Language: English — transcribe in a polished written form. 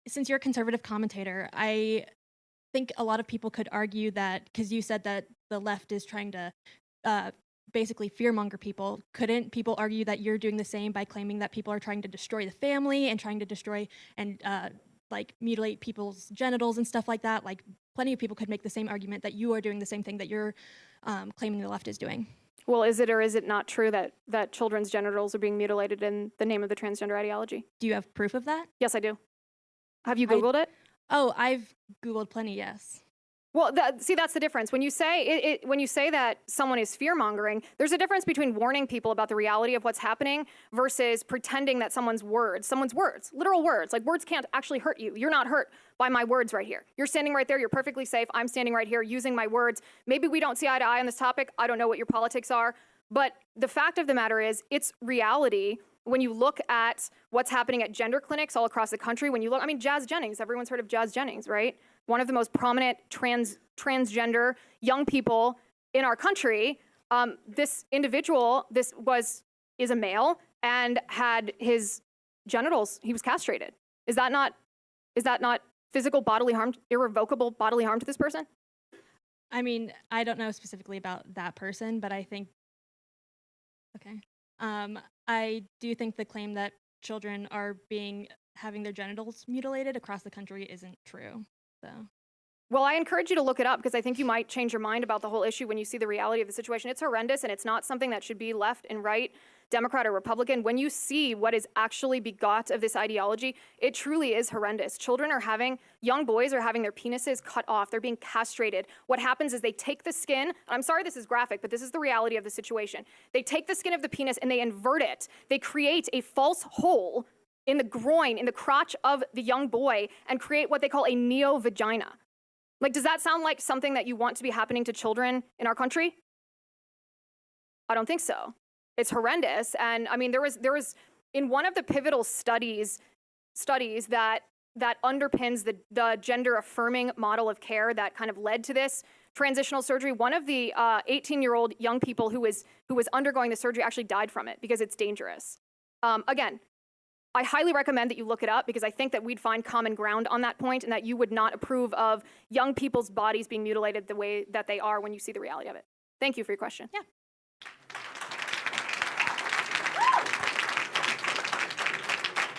since you're a conservative commentator, I think a lot of people could argue that because you said that the left is trying to uh, basically fearmonger people, couldn't people argue that you're doing the same by claiming that people are trying to destroy the family and trying to destroy and like mutilate people's genitals and stuff like that? Like plenty of people could make the same argument that you are doing the same thing that you're claiming the left is doing. Well, is it or is it not true that children's genitals are being mutilated in the name of the transgender ideology? Do you have proof of that? Yes, I do. Have you Googled it? Oh, I've Googled plenty, yes. Well, see, that's the difference. When you say when you say that someone is fear-mongering, there's a difference between warning people about the reality of what's happening versus pretending that someone's words, literal words, like words can't actually hurt you. You're not hurt by my words right here. You're standing right there. You're perfectly safe. I'm standing right here using my words. Maybe we don't see eye to eye on this topic. I don't know what your politics are. But the fact of the matter is, it's reality. When you look at what's happening at gender clinics all across the country, when you look, I mean, Jazz Jennings, everyone's heard of Jazz Jennings, right? One of the most prominent transgender young people in our country. This individual, is a male and had his genitals, he was castrated. Is that not physical bodily harm, irrevocable bodily harm to this person? I mean, I don't know specifically about that person, but I think, okay. I do think the claim that children are having their genitals mutilated across the country isn't true. So, well, I encourage you to look it up because I think you might change your mind about the whole issue when you see the reality of the situation. It's horrendous, and it's not something that should be left and right, Democrat or Republican. When you see what is actually begot of this ideology, it truly is horrendous. Young boys are having their penises cut off. They're being castrated. What happens is they take the skin, I'm sorry this is graphic, but this is the reality of the situation. They take the skin of the penis and they invert it. They create a false hole in the groin, in the crotch of the young boy, and create what they call a neo-vagina. Like, does that sound like something that you want to be happening to children in our country? I don't think so. It's horrendous. And I mean, there was in one of the pivotal studies that underpins the gender affirming model of care that kind of led to this transitional surgery, one of the 18-year-old young people who was undergoing the surgery actually died from it because it's dangerous. Again, I highly recommend that you look it up because I think that we'd find common ground on that point and that you would not approve of young people's bodies being mutilated the way that they are when you see the reality of it. Thank you for your question. Yeah.